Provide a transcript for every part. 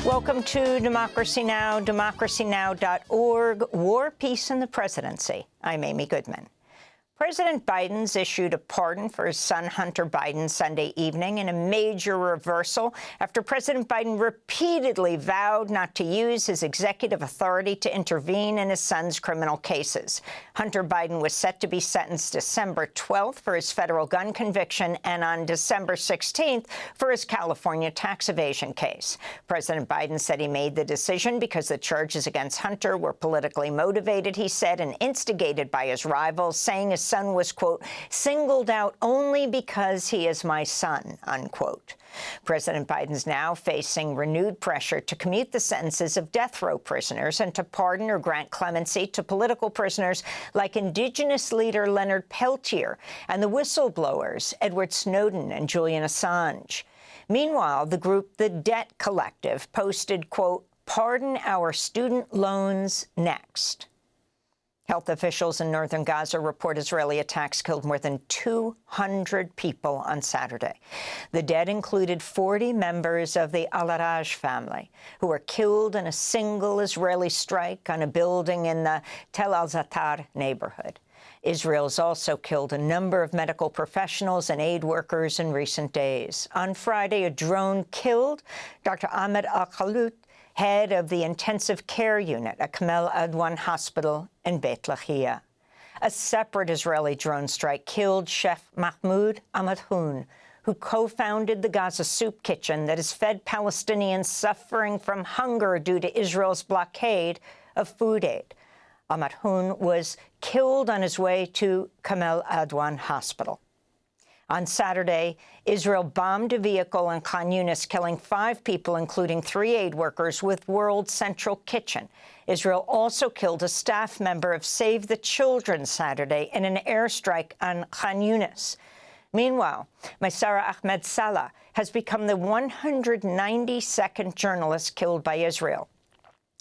Welcome to Democracy Now!, democracynow.org, War, Peace, and the Presidency. I'm Amy Goodman. President Biden's issued a pardon for his son Hunter Biden Sunday evening in a major reversal after President Biden repeatedly vowed not to use his executive authority to intervene in his son's criminal cases. Hunter Biden was set to be sentenced December 12th for his federal gun conviction and on December 16th for his California tax evasion case. President Biden said he made the decision because the charges against Hunter were politically motivated, he said, and instigated by his rivals, saying his son was, quote, singled out only because he is my son, unquote. President Biden's now facing renewed pressure to commute the sentences of death row prisoners and to pardon or grant clemency to political prisoners like Indigenous leader Leonard Peltier and the whistleblowers Edward Snowden and Julian Assange. Meanwhile, the group The Debt Collective posted, quote, pardon our student loans next. Health officials in northern Gaza report Israeli attacks killed more than 200 people on Saturday. The dead included 40 members of the Al-Araj family, who were killed in a single Israeli strike on a building in the Tel Al-Zatar neighborhood. Israel's also killed a number of medical professionals and aid workers in recent days. On Friday, a drone killed Dr. Ahmed Al-Khalut, head of the intensive care unit at Kamel Adwan Hospital in Beit Lahia. A separate Israeli drone strike killed Chef Mahmoud Ahmadhoun, who co-founded the Gaza Soup Kitchen that has fed Palestinians suffering from hunger due to Israel's blockade of food aid. Ahmadhoun was killed on his way to Kamel Adwan Hospital. On Saturday, Israel bombed a vehicle in Khan Yunis, killing 5 people, including 3 aid workers with World Central Kitchen. Israel also killed a staff member of Save the Children Saturday in an airstrike on Khan Yunis. Meanwhile, Maysara Ahmed Salah has become the 192nd journalist killed by Israel.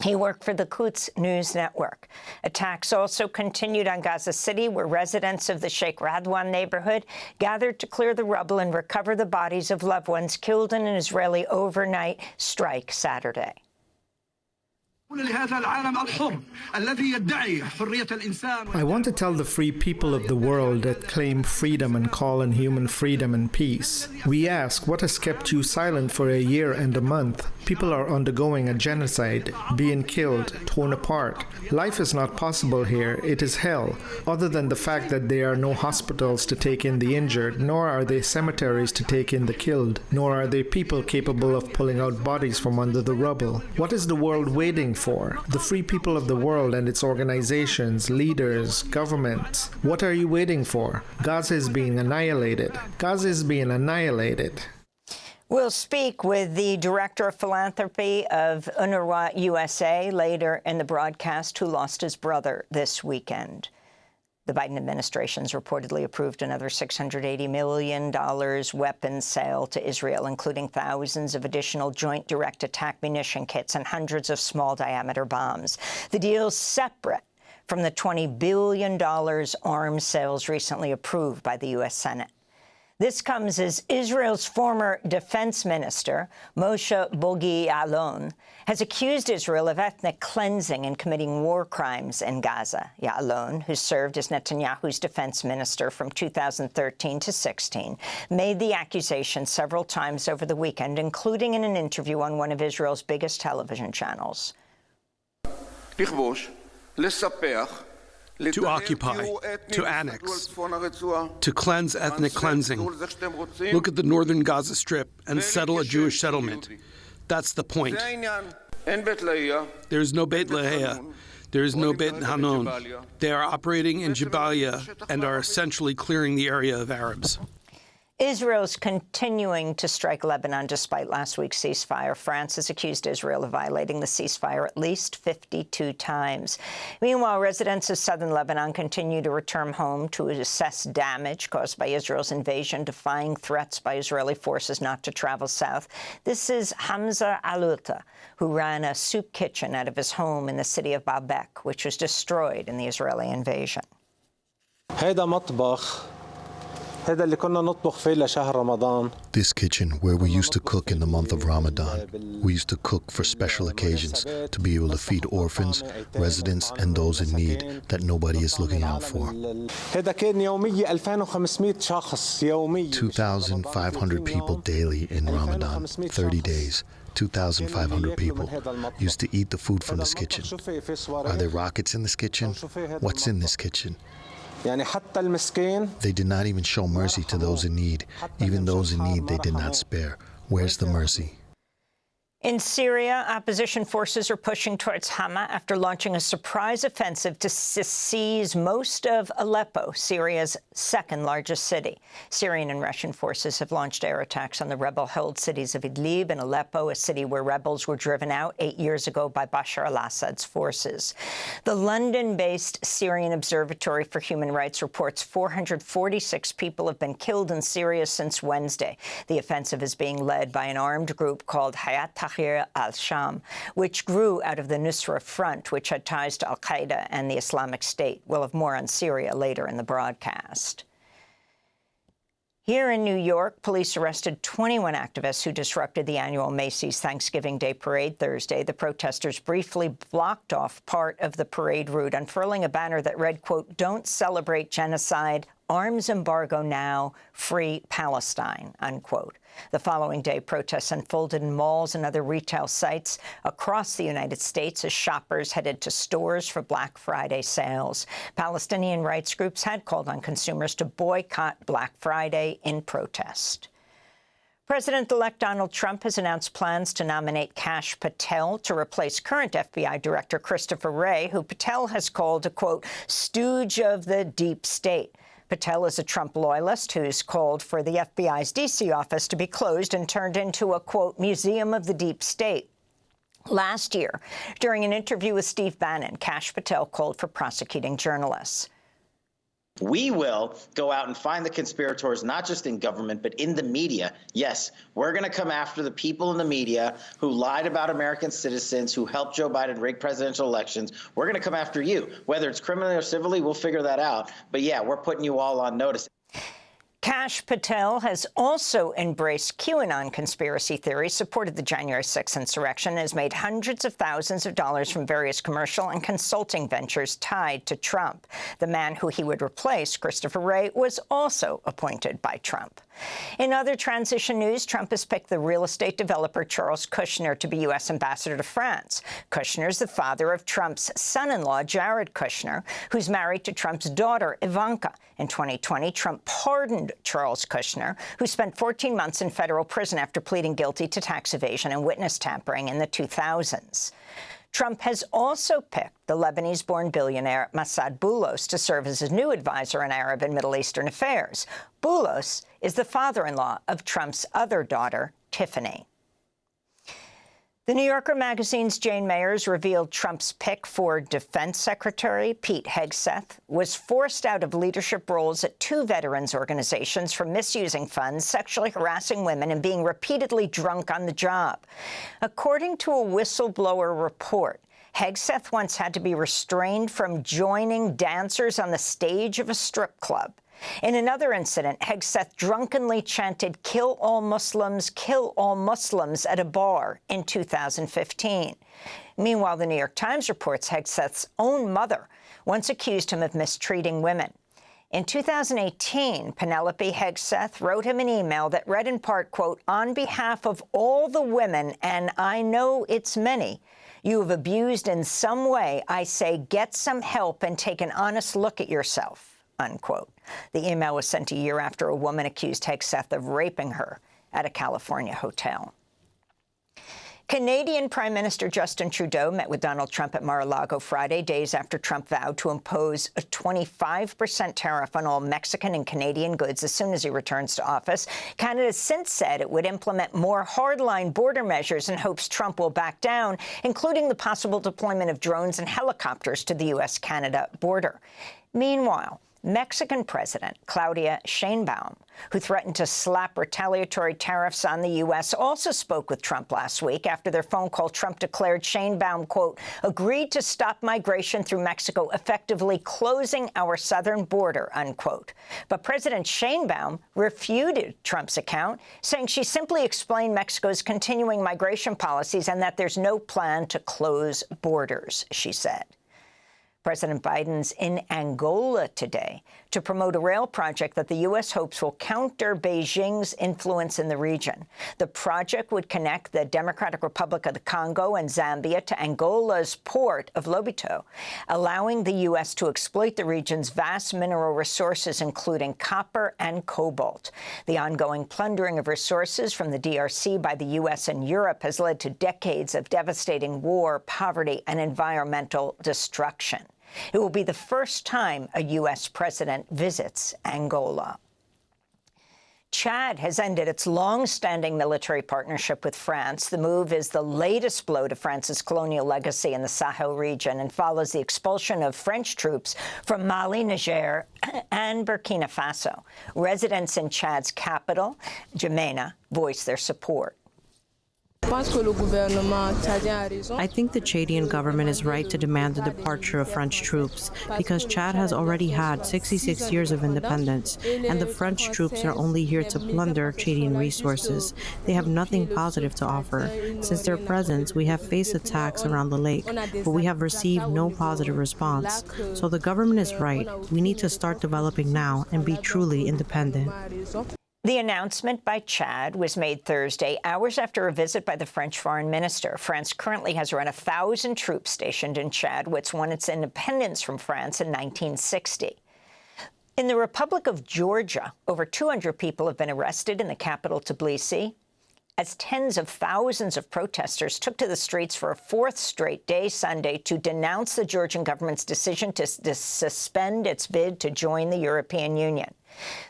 He worked for the Quds News Network. Attacks also continued on Gaza City, where residents of the Sheikh Radwan neighborhood gathered to clear the rubble and recover the bodies of loved ones killed in an Israeli overnight strike Saturday. I want to tell the free people of the world that claim freedom and call on human freedom and peace. We ask, what has kept you silent for a year and a month? People are undergoing a genocide, being killed, torn apart. Life is not possible here. It is hell, other than the fact that there are no hospitals to take in the injured, nor are there cemeteries to take in the killed, nor are there people capable of pulling out bodies from under the rubble. What is the world waiting for? The free people of the world and its organizations, leaders, governments. What are you waiting for? Gaza is being annihilated. Gaza is being annihilated. We'll speak with the Director of Philanthropy of UNRWA USA later in the broadcast, who lost his brother this weekend. The Biden administration's reportedly approved another $680 million weapons sale to Israel, including thousands of additional joint direct attack munition kits and hundreds of small-diameter bombs. The deal's separate from the $20 billion arms sales recently approved by the U.S. Senate. This comes as Israel's former defense minister, Moshe Bogi Ya'alon, has accused Israel of ethnic cleansing and committing war crimes in Gaza. Ya'alon, who served as Netanyahu's defense minister from 2013 to 16, made the accusation several times over the weekend, including in an interview on one of Israel's biggest television channels. To occupy, to annex, to cleanse ethnic cleansing. Look at the northern Gaza Strip and settle a Jewish settlement. That's the point. There is no Beit Lahia. There is no Beit Hanon. They are operating in Jabalia and are essentially clearing the area of Arabs. Israel's continuing to strike Lebanon despite last week's ceasefire. France has accused Israel of violating the ceasefire at least 52 times. Meanwhile, residents of southern Lebanon continue to return home to assess damage caused by Israel's invasion, defying threats by Israeli forces not to travel south. This is Hamza Aluta, who ran a soup kitchen out of his home in the city of Baalbek, which was destroyed in the Israeli invasion. This kitchen, where we used to cook in the month of Ramadan, we used to cook for special occasions to be able to feed orphans, residents, and those in need that nobody is looking out for. 2,500 people daily in Ramadan, 30 days. 2,500 people used to eat the food from this kitchen. Are there rockets in this kitchen? What's in this kitchen? They did not even show mercy to those in need. Even those in need they did not spare. Where's the mercy? In Syria, opposition forces are pushing towards Hama after launching a surprise offensive to seize most of Aleppo, Syria's second-largest city. Syrian and Russian forces have launched air attacks on the rebel-held cities of Idlib and Aleppo, a city where rebels were driven out 8 years ago by Bashar al-Assad's forces. The London-based Syrian Observatory for Human Rights reports 446 people have been killed in Syria since Wednesday. The offensive is being led by an armed group called Hayat al-Sham, which grew out of the Nusra Front, which had ties to al-Qaeda and the Islamic State. We'll have more on Syria later in the broadcast. Here in New York, police arrested 21 activists who disrupted the annual Macy's Thanksgiving Day Parade Thursday. The protesters briefly blocked off part of the parade route, unfurling a banner that read, quote, "Don't celebrate genocide, arms embargo now, free Palestine," unquote. The following day, protests unfolded in malls and other retail sites across the United States as shoppers headed to stores for Black Friday sales. Palestinian rights groups had called on consumers to boycott Black Friday in protest. President-elect Donald Trump has announced plans to nominate Kash Patel to replace current FBI Director Christopher Wray, who Patel has called a, quote, "stooge of the deep state." Patel is a Trump loyalist who's called for the FBI's D.C. office to be closed and turned into a, quote, "museum of the deep state." Last year, during an interview with Steve Bannon, Kash Patel called for prosecuting journalists. We will go out and find the conspirators, not just in government, but in the media. Yes, we're going to come after the people in the media who lied about American citizens, who helped Joe Biden rig presidential elections. We're going to come after you. Whether it's criminally or civilly, we'll figure that out. But yeah, we're putting you all on notice. Kash Patel has also embraced QAnon conspiracy theories, supported the January 6th insurrection, and has made hundreds of thousands of dollars from various commercial and consulting ventures tied to Trump. The man who he would replace, Christopher Wray, was also appointed by Trump. In other transition news, Trump has picked the real estate developer Charles Kushner to be U.S. ambassador to France. Kushner is the father of Trump's son-in-law, Jared Kushner, who's married to Trump's daughter, Ivanka. In 2020, Trump pardoned Charles Kushner, who spent 14 months in federal prison after pleading guilty to tax evasion and witness tampering in the 2000s. Trump has also picked the Lebanese-born billionaire Massad Boulos to serve as his new advisor on Arab and Middle Eastern affairs. Boulos is the father-in-law of Trump's other daughter, Tiffany. The New Yorker magazine's Jane Mayers revealed Trump's pick for Defense Secretary Pete Hegseth was forced out of leadership roles at two veterans organizations for misusing funds, sexually harassing women, and being repeatedly drunk on the job. According to a whistleblower report, Hegseth once had to be restrained from joining dancers on the stage of a strip club. In another incident, Hegseth drunkenly chanted, "Kill all Muslims, kill all Muslims," at a bar in 2015. Meanwhile, the New York Times reports Hegseth's own mother once accused him of mistreating women. In 2018, Penelope Hegseth wrote him an email that read in part, quote, "On behalf of all the women, and I know it's many, you have abused in some way, I say get some help and take an honest look at yourself," unquote. The email was sent a year after a woman accused Hegseth of raping her at a California hotel. Canadian Prime Minister Justin Trudeau met with Donald Trump at Mar-a-Lago Friday, days after Trump vowed to impose a 25% tariff on all Mexican and Canadian goods as soon as he returns to office. Canada has since said it would implement more hardline border measures and hopes Trump will back down, including the possible deployment of drones and helicopters to the U.S.-Canada border. Meanwhile, Mexican President Claudia Sheinbaum, who threatened to slap retaliatory tariffs on the U.S., also spoke with Trump last week. After their phone call, Trump declared Sheinbaum, quote, agreed to stop migration through Mexico, effectively closing our southern border, unquote. But President Sheinbaum refuted Trump's account, saying she simply explained Mexico's continuing migration policies and that there's no plan to close borders, she said. President Biden's in Angola today to promote a rail project that the U.S. hopes will counter Beijing's influence in the region. The project would connect the Democratic Republic of the Congo and Zambia to Angola's port of Lobito, allowing the U.S. to exploit the region's vast mineral resources, including copper and cobalt. The ongoing plundering of resources from the DRC by the U.S. and Europe has led to decades of devastating war, poverty, and environmental destruction. It will be the first time a U.S. president visits Angola. Chad has ended its long-standing military partnership with France. The move is the latest blow to France's colonial legacy in the Sahel region and follows the expulsion of French troops from Mali, Niger, and Burkina Faso. Residents in Chad's capital, N'Djamena, voiced their support. I think the Chadian government is right to demand the departure of French troops because Chad has already had 66 years of independence, and the French troops are only here to plunder Chadian resources. They have nothing positive to offer. Since their presence, we have faced attacks around the lake, but we have received no positive response. So the government is right. We need to start developing now and be truly independent. The announcement by Chad was made Thursday, hours after a visit by the French foreign minister. France currently has around 1,000 troops stationed in Chad, which won its independence from France in 1960. In the Republic of Georgia, over 200 people have been arrested in the capital, Tbilisi, as tens of thousands of protesters took to the streets for a fourth straight day Sunday to denounce the Georgian government's decision to suspend its bid to join the European Union.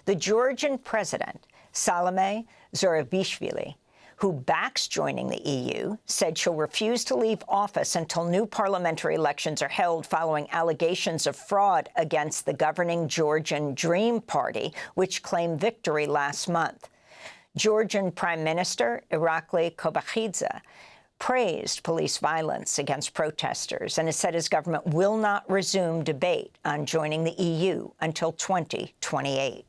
The Georgian president, Salome Zurabishvili, who backs joining the EU, said she'll refuse to leave office until new parliamentary elections are held following allegations of fraud against the governing Georgian Dream Party, which claimed victory last month. Georgian Prime Minister Irakli Kobakhidze praised police violence against protesters and has said his government will not resume debate on joining the EU until 2028.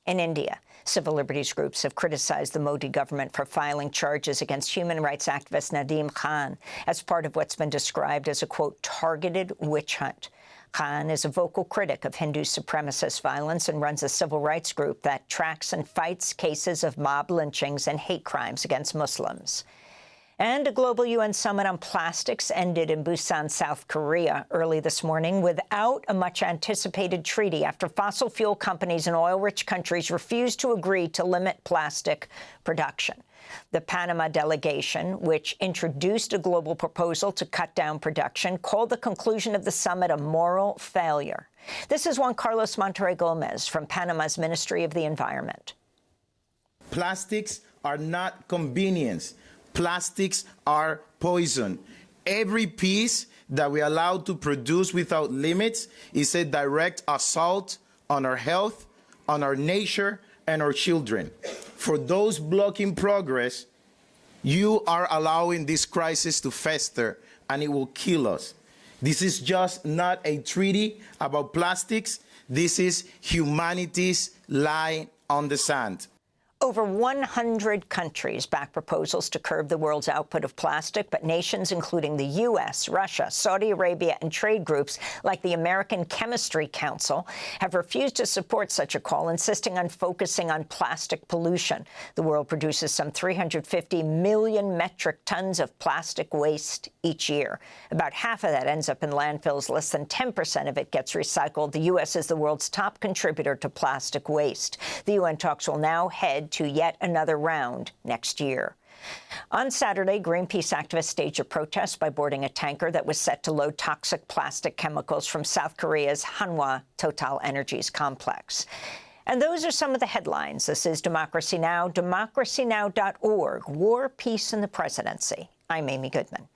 In India, civil liberties groups have criticized the Modi government for filing charges against human rights activist Nadeem Khan as part of what's been described as a, quote, targeted witch hunt. Khan is a vocal critic of Hindu supremacist violence and runs a civil rights group that tracks and fights cases of mob lynchings and hate crimes against Muslims. And a global UN summit on plastics ended in Busan, South Korea early this morning without a much-anticipated treaty after fossil fuel companies in oil-rich countries refused to agree to limit plastic production. The Panama delegation, which introduced a global proposal to cut down production, called the conclusion of the summit a moral failure. This is Juan Carlos Monterrey Gomez from Panama's Ministry of the Environment. Plastics are not convenience. Plastics are poison. Every piece that we allow to produce without limits is a direct assault on our health, on our nature, and our children. For those blocking progress, you are allowing this crisis to fester, and it will kill us. This is just not a treaty about plastics. This is humanity's line on the sand. Over 100 countries back proposals to curb the world's output of plastic, but nations including the U.S., Russia, Saudi Arabia, and trade groups like the American Chemistry Council have refused to support such a call, insisting on focusing on plastic pollution. The world produces some 350 million metric tons of plastic waste each year. About half of that ends up in landfills. Less than 10% of it gets recycled. The U.S. is the world's top contributor to plastic waste. The UN talks will now head to yet another round next year. On Saturday, Greenpeace activists staged a protest by boarding a tanker that was set to load toxic plastic chemicals from South Korea's Hanwha Total Energies complex. And those are some of the headlines. This is Democracy Now!, democracynow.org, War, Peace, and the Presidency. I'm Amy Goodman.